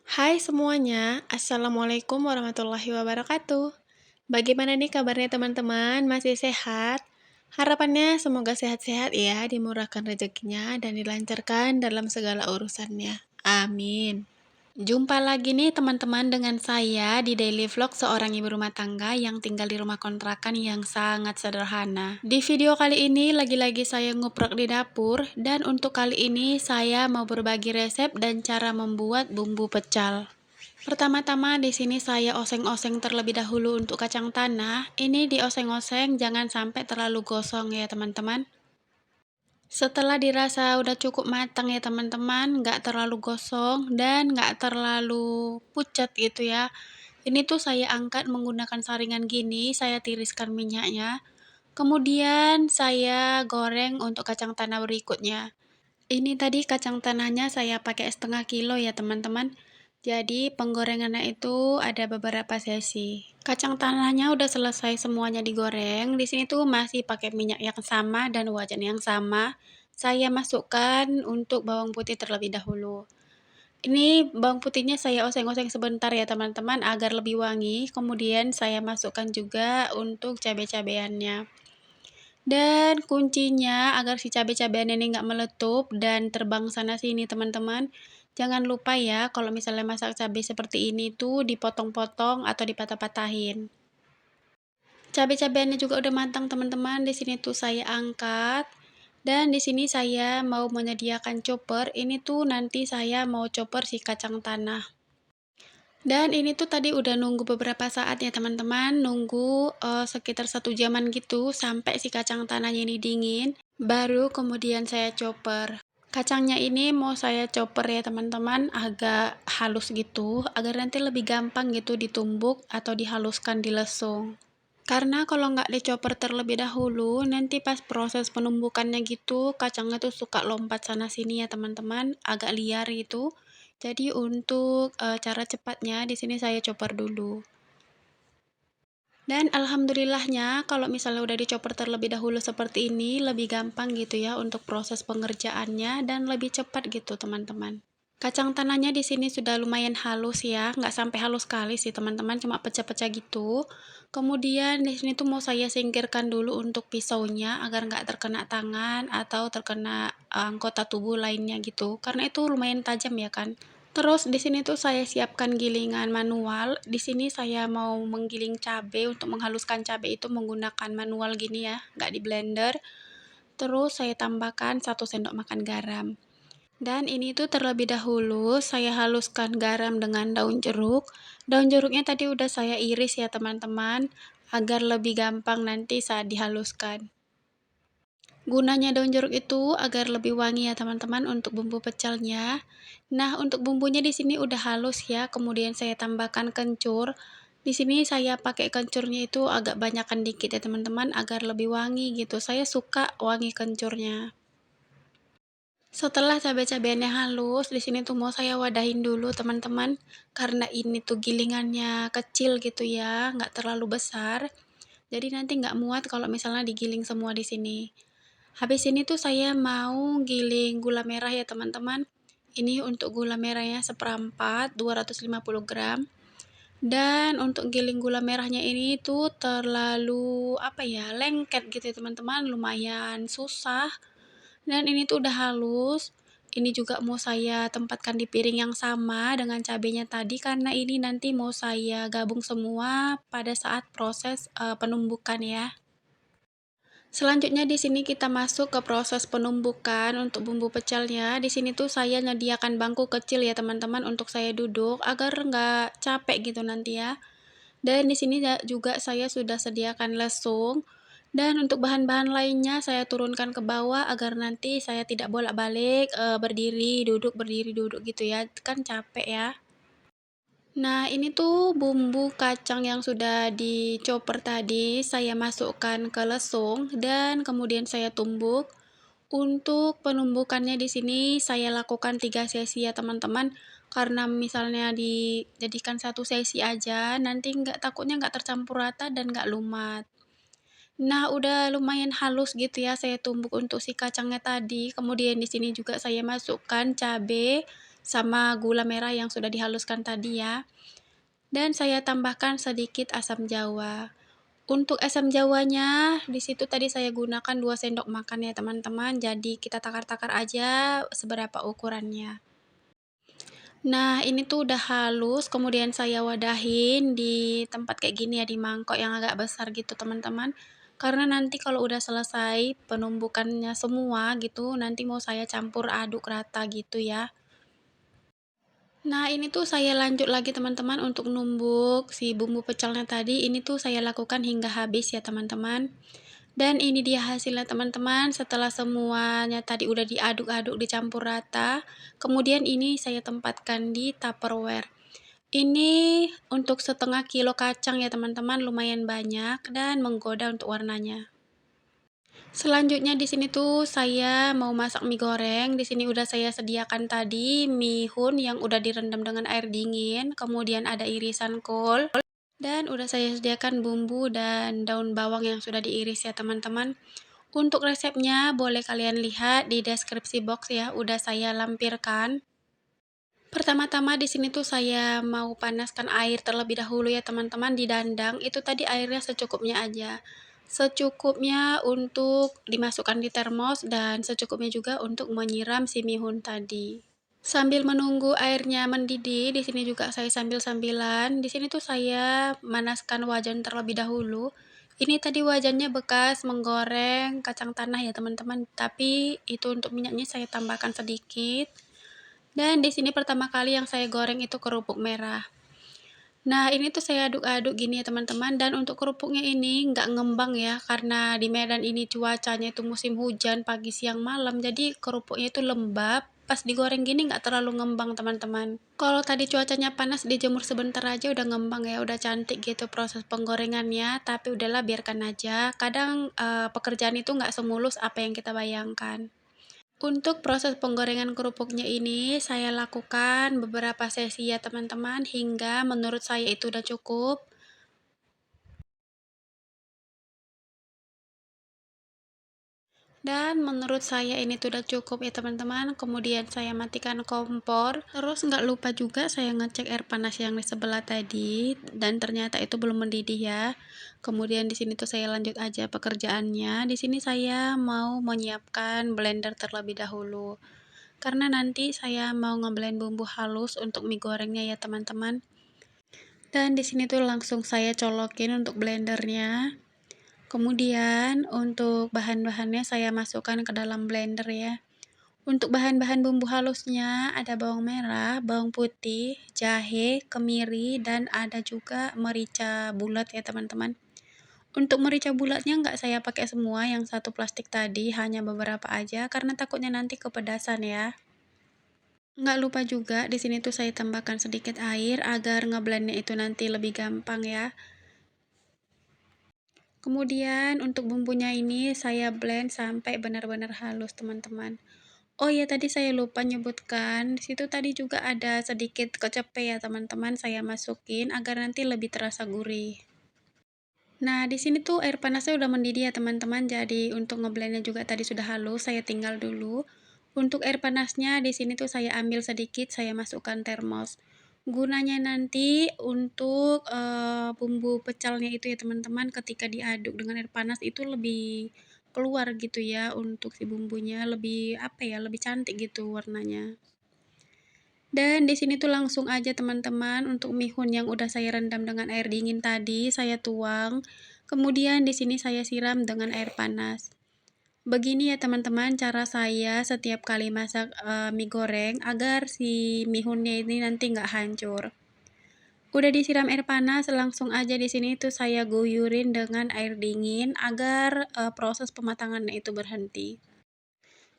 Hai semuanya, Assalamualaikum warahmatullahi wabarakatuh. Bagaimana nih kabarnya teman-teman? Masih sehat? Harapannya semoga sehat-sehat ya, dimurahkan rezekinya dan dilancarkan dalam segala urusannya. Amin. Jumpa lagi nih teman-teman dengan saya di Daily Vlog seorang ibu rumah tangga yang tinggal di rumah kontrakan yang sangat sederhana. Di video kali ini lagi-lagi saya nguprek di dapur dan untuk kali ini saya mau berbagi resep dan cara membuat bumbu pecel. Pertama-tama di sini saya oseng-oseng terlebih dahulu untuk kacang tanah. Ini dioseng-oseng jangan sampai terlalu gosong ya teman-teman. Setelah dirasa udah cukup matang ya teman-teman, nggak terlalu gosong dan nggak terlalu pucat gitu ya. Ini tuh saya angkat menggunakan saringan gini, saya tiriskan minyaknya. Kemudian saya goreng untuk kacang tanah berikutnya. Ini tadi kacang tanahnya saya pakai setengah kilo ya teman-teman. Jadi penggorengannya itu ada beberapa sesi. Kacang tanahnya udah selesai semuanya digoreng. Di sini tuh masih pakai minyak yang sama dan wajan yang sama. Saya masukkan untuk bawang putih terlebih dahulu. Ini bawang putihnya saya oseng-oseng sebentar ya teman-teman agar lebih wangi. Kemudian saya masukkan juga untuk cabai-cabeannya. Dan kuncinya agar si cabai-cabean ini nggak meletup dan terbang sana sini teman-teman. Jangan lupa ya kalau misalnya masak cabai seperti ini tuh dipotong-potong atau dipatah-patahin. Cabai-cabeannya juga udah matang teman-teman. Di sini tuh saya angkat. Dan di sini saya mau menyediakan chopper. Ini tuh nanti saya mau chopper si kacang tanah. Dan ini tuh tadi udah nunggu beberapa saat ya teman-teman, nunggu sekitar 1 jaman gitu sampai si kacang tanahnya ini dingin, baru kemudian saya chopper. Kacangnya ini mau saya chopper ya teman-teman, agak halus gitu, agar nanti lebih gampang gitu ditumbuk atau dihaluskan di lesung. Karena kalau nggak dicoper terlebih dahulu, nanti pas proses penumbukannya gitu, kacangnya tuh suka lompat sana sini ya teman-teman, agak liar gitu. Jadi untuk cara cepatnya di sini saya chopper dulu. Dan alhamdulillahnya kalau misalnya udah dicoper terlebih dahulu seperti ini, lebih gampang gitu ya untuk proses pengerjaannya dan lebih cepat gitu teman-teman. Kacang tanahnya di sini sudah lumayan halus ya, nggak sampai halus sekali sih teman-teman, cuma pecah-pecah gitu. Kemudian di sini tuh mau saya singkirkan dulu untuk pisaunya agar nggak terkena tangan atau terkena anggota tubuh lainnya gitu, karena itu lumayan tajam ya kan. Terus di sini tuh saya siapkan gilingan manual. Di sini saya mau menggiling cabai untuk menghaluskan cabai itu menggunakan manual gini ya, nggak di blender. Terus saya tambahkan 1 sendok makan garam. Dan ini tuh terlebih dahulu saya haluskan garam dengan daun jeruk. Daun jeruknya tadi udah saya iris ya teman-teman, agar lebih gampang nanti saat dihaluskan. Gunanya daun jeruk itu agar lebih wangi ya teman-teman untuk bumbu pecelnya. Nah, untuk bumbunya di sini udah halus ya. Kemudian saya tambahkan kencur. Di sini saya pakai kencurnya itu agak banyakkan dikit ya teman-teman agar lebih wangi gitu. Saya suka wangi kencurnya. Setelah cabai-cabeannya halus, di sini tuh mau saya wadahin dulu teman-teman, karena ini tuh gilingannya kecil gitu ya, nggak terlalu besar. Jadi nanti nggak muat kalau misalnya digiling semua di sini. Habis ini tuh saya mau giling gula merah ya teman-teman. Ini untuk gula merahnya seperempat, 250 gram. Dan untuk giling gula merahnya ini tuh terlalu apa ya, lengket gitu ya teman-teman, lumayan susah. Dan ini tuh udah halus. Ini juga mau saya tempatkan di piring yang sama dengan cabenya tadi karena ini nanti mau saya gabung semua pada saat proses penumbukan ya. Selanjutnya di sini kita masuk ke proses penumbukan untuk bumbu pecelnya. Di sini tuh saya nyediakan bangku kecil ya teman-teman untuk saya duduk agar nggak capek gitu nanti ya. Dan di sini juga saya sudah sediakan lesung. Dan untuk bahan-bahan lainnya saya turunkan ke bawah agar nanti saya tidak bolak-balik berdiri duduk gitu ya. Kan capek ya. Nah, ini tuh bumbu kacang yang sudah dicoper tadi saya masukkan ke lesung dan kemudian saya tumbuk. Untuk penumbukannya di sini saya lakukan 3 sesi ya teman-teman. Karena misalnya dijadikan 1 sesi aja, nanti takutnya nggak tercampur rata dan nggak lumat. Nah, udah lumayan halus gitu ya saya tumbuk untuk si kacangnya tadi. Kemudian di sini juga saya masukkan cabai. sama gula merah yang sudah dihaluskan tadi ya. Dan saya tambahkan sedikit asam jawa. Untuk asam jawanya, di situ tadi saya gunakan 2 sendok makan ya teman-teman, jadi kita takar-takar aja seberapa ukurannya. Nah, ini tuh udah halus, kemudian saya wadahin di tempat kayak gini ya, di mangkok yang agak besar gitu teman-teman. Karena nanti kalau udah selesai penumbukannya semua gitu, nanti mau saya campur aduk rata gitu ya. Nah, ini tuh saya lanjut lagi teman-teman untuk numbuk si bumbu pecelnya tadi, ini tuh saya lakukan hingga habis ya teman-teman. Dan ini dia hasilnya teman-teman, setelah semuanya tadi udah diaduk-aduk, dicampur rata, kemudian ini saya tempatkan di Tupperware. Ini untuk setengah kilo kacang ya teman-teman, lumayan banyak dan menggoda untuk warnanya. Selanjutnya di sini tuh saya mau masak mie goreng. Di sini udah saya sediakan tadi mihun yang udah direndam dengan air dingin, kemudian ada irisan kol, dan udah saya sediakan bumbu dan daun bawang yang sudah diiris ya teman-teman. Untuk resepnya boleh kalian lihat di deskripsi box ya, udah saya lampirkan. Pertama-tama di sini tuh saya mau panaskan air terlebih dahulu ya teman-teman di dandang. Itu tadi airnya secukupnya aja. Secukupnya untuk dimasukkan di termos dan secukupnya juga untuk menyiram si mihun tadi. Sambil menunggu airnya mendidih, di sini juga saya sambil-sambilan. Di sini tuh saya manaskan wajan terlebih dahulu. Ini tadi wajannya bekas menggoreng kacang tanah ya teman-teman, tapi itu untuk minyaknya saya tambahkan sedikit. Dan di sini pertama kali yang saya goreng itu kerupuk merah. Nah, ini tuh saya aduk-aduk gini ya teman-teman, dan untuk kerupuknya ini nggak ngembang ya, karena di Medan ini cuacanya itu musim hujan pagi, siang, malam, jadi kerupuknya itu lembab, pas digoreng gini nggak terlalu ngembang teman-teman. Kalau tadi cuacanya panas, dijemur sebentar aja udah ngembang ya, udah cantik gitu proses penggorengannya, tapi udahlah biarkan aja, kadang pekerjaan itu nggak semulus apa yang kita bayangkan. Untuk proses penggorengan kerupuknya ini saya lakukan beberapa sesi ya teman-teman, hingga menurut saya itu udah cukup. Dan menurut saya ini tuh udah cukup ya teman-teman. Kemudian saya matikan kompor. Terus nggak lupa juga saya ngecek air panas yang di sebelah tadi, dan ternyata itu belum mendidih ya. Kemudian di sini tuh saya lanjut aja pekerjaannya. Di sini saya mau menyiapkan blender terlebih dahulu. Karena nanti saya mau ngeblend bumbu halus untuk mie gorengnya ya teman-teman. Dan di sini tuh langsung saya colokin untuk blendernya. Kemudian untuk bahan-bahannya saya masukkan ke dalam blender ya. Untuk bahan-bahan bumbu halusnya ada bawang merah, bawang putih, jahe, kemiri, dan ada juga merica bulat ya teman-teman. Untuk merica bulatnya nggak saya pakai semua yang satu plastik tadi, hanya beberapa aja karena takutnya nanti kepedasan ya. Nggak lupa juga di sini tuh saya tambahkan sedikit air agar ngeblendnya itu nanti lebih gampang ya. Kemudian untuk bumbunya ini saya blend sampai benar-benar halus teman-teman. Oh ya tadi saya lupa nyebutkan, di situ tadi juga ada sedikit kecape ya teman-teman, saya masukin agar nanti lebih terasa gurih. Nah, di sini tuh air panasnya udah mendidih ya teman-teman. Jadi untuk ngeblendnya juga tadi sudah halus, saya tinggal dulu. Untuk air panasnya di sini tuh saya ambil sedikit, saya masukkan termos. Gunanya nanti untuk bumbu pecalnya itu ya teman-teman, ketika diaduk dengan air panas itu lebih keluar gitu ya, untuk si bumbunya lebih apa ya, lebih cantik gitu warnanya. Dan di sini tuh langsung aja teman-teman untuk mihun yang udah saya rendam dengan air dingin tadi saya tuang. Kemudian di sini saya siram dengan air panas. Begini ya teman-teman cara saya setiap kali masak mie goreng agar si mihunnya ini nanti nggak hancur. Udah disiram air panas, langsung aja di sini tuh saya guyurin dengan air dingin agar proses pematangannya itu berhenti.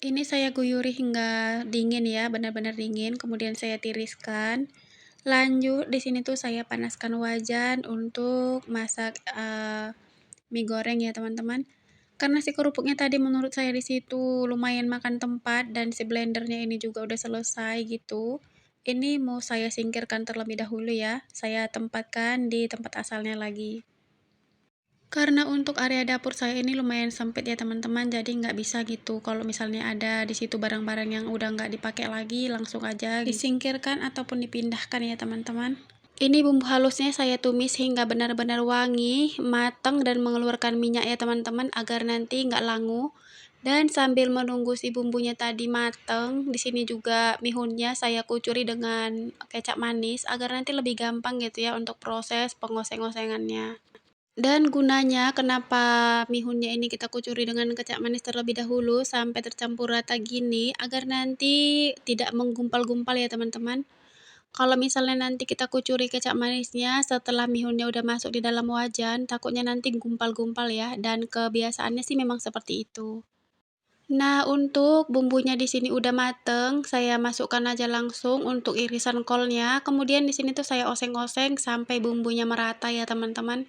Ini saya guyuri hingga dingin ya, benar-benar dingin. Kemudian saya tiriskan. Lanjut di sini tuh saya panaskan wajan untuk masak mie goreng ya teman-teman. Karena si kerupuknya tadi menurut saya di situ lumayan makan tempat dan si blendernya ini juga udah selesai gitu. Ini mau saya singkirkan terlebih dahulu ya. Saya tempatkan di tempat asalnya lagi. Karena untuk area dapur saya ini lumayan sempit ya teman-teman, jadi nggak bisa gitu kalau misalnya ada di situ barang-barang yang udah nggak dipakai lagi, langsung aja disingkirkan ataupun dipindahkan ya teman-teman. Ini bumbu halusnya saya tumis hingga benar-benar wangi, matang dan mengeluarkan minyak ya teman-teman agar nanti nggak langu. Dan sambil menunggu si bumbunya tadi matang, di sini juga mihunnya saya kucuri dengan kecap manis agar nanti lebih gampang gitu ya untuk proses pengoseng-osengannya. Dan gunanya kenapa mihunnya ini kita kucuri dengan kecap manis terlebih dahulu sampai tercampur rata gini agar nanti tidak menggumpal-gumpal ya teman-teman. Kalau misalnya nanti kita kucuri kecap manisnya setelah mihunnya udah masuk di dalam wajan, takutnya nanti gumpal-gumpal ya, dan kebiasaannya sih memang seperti itu. Nah, untuk bumbunya di sini udah mateng, saya masukkan aja langsung untuk irisan kolnya. Kemudian di sini tuh saya oseng-oseng sampai bumbunya merata ya teman-teman.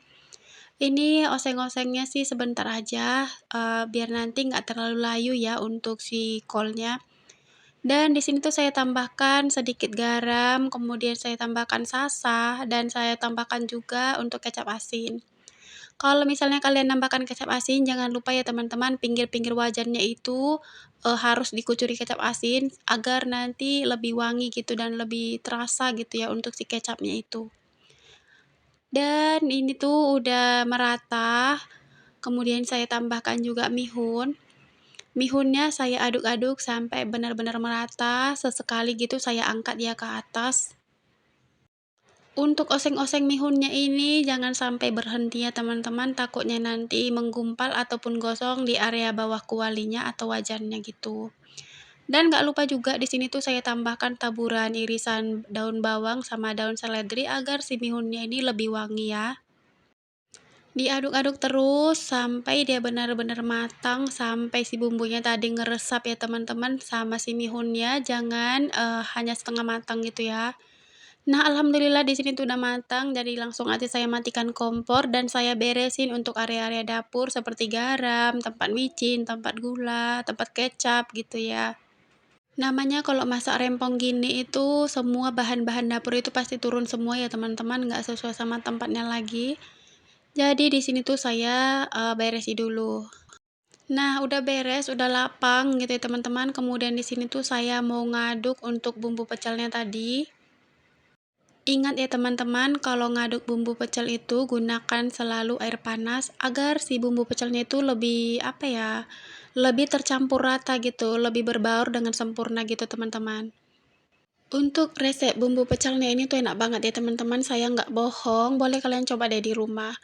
Ini oseng-osengnya sih sebentar aja, biar nanti nggak terlalu layu ya untuk si kolnya. Dan di sini tuh saya tambahkan sedikit garam, kemudian saya tambahkan sasa, dan saya tambahkan juga untuk kecap asin. Kalau misalnya kalian nambahkan kecap asin, jangan lupa ya teman-teman, pinggir-pinggir wajannya itu harus dikucuri kecap asin agar nanti lebih wangi gitu dan lebih terasa gitu ya untuk si kecapnya itu. Dan ini tuh udah merata, kemudian saya tambahkan juga mihun. Mihunnya saya aduk-aduk sampai benar-benar merata, sesekali gitu saya angkat ya ke atas. Untuk oseng-oseng mihunnya ini jangan sampai berhenti ya teman-teman, takutnya nanti menggumpal ataupun gosong di area bawah kualinya atau wajannya gitu. Dan nggak lupa juga di sini tuh saya tambahkan taburan irisan daun bawang sama daun seledri agar si mihunnya ini lebih wangi ya. Diaduk-aduk terus sampai dia benar-benar matang, sampai si bumbunya tadi ngeresap ya teman-teman sama si mihunnya, jangan hanya setengah matang gitu ya. Nah, alhamdulillah di sini tuh udah matang, jadi langsung aja saya matikan kompor dan saya beresin untuk area-area dapur seperti garam, tempat micin, tempat gula, tempat kecap gitu ya. Namanya kalau masak rempong gini itu semua bahan-bahan dapur itu pasti turun semua ya teman-teman, nggak sesuai sama tempatnya lagi. Jadi di sini tuh saya beresi dulu. Nah, udah beres, udah lapang gitu ya teman-teman. Kemudian di sini tuh saya mau ngaduk untuk bumbu pecelnya tadi. Ingat ya teman-teman, kalau ngaduk bumbu pecel itu gunakan selalu air panas agar si bumbu pecelnya itu lebih apa ya, lebih tercampur rata gitu, lebih berbaur dengan sempurna gitu teman-teman. Untuk resep bumbu pecelnya ini tuh enak banget ya teman-teman, saya nggak bohong, boleh kalian coba deh di rumah.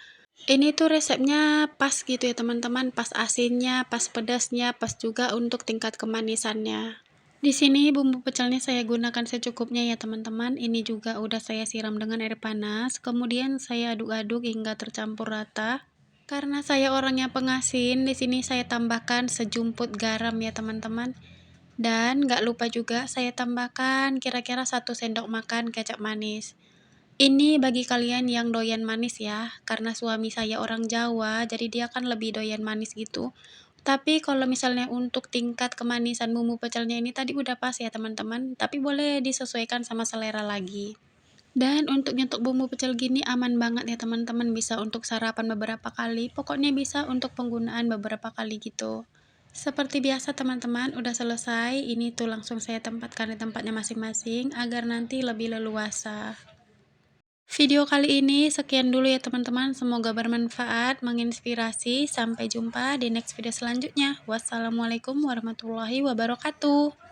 Ini tuh resepnya pas gitu ya teman-teman, pas asinnya, pas pedasnya, pas juga untuk tingkat kemanisannya. Di sini bumbu pecelnya saya gunakan secukupnya ya teman-teman. Ini juga udah saya siram dengan air panas, kemudian saya aduk-aduk hingga tercampur rata. Karena saya orangnya pengasin, di sini saya tambahkan sejumput garam ya teman-teman. Dan nggak lupa juga saya tambahkan kira-kira 1 sendok makan kecap manis. Ini bagi kalian yang doyan manis ya, karena suami saya orang Jawa, jadi dia kan lebih doyan manis gitu. Tapi kalau misalnya untuk tingkat kemanisan bumbu pecelnya ini tadi udah pas ya teman-teman, tapi boleh disesuaikan sama selera lagi. Dan untuk nyetok bumbu pecel gini aman banget ya teman-teman, bisa untuk sarapan beberapa kali, pokoknya bisa untuk penggunaan beberapa kali gitu. Seperti biasa teman-teman, udah selesai, ini tuh langsung saya tempatkan di tempatnya masing-masing agar nanti lebih leluasa. Video kali ini sekian dulu ya teman-teman, semoga bermanfaat, menginspirasi. Sampai jumpa di next video selanjutnya. Wassalamualaikum warahmatullahi wabarakatuh.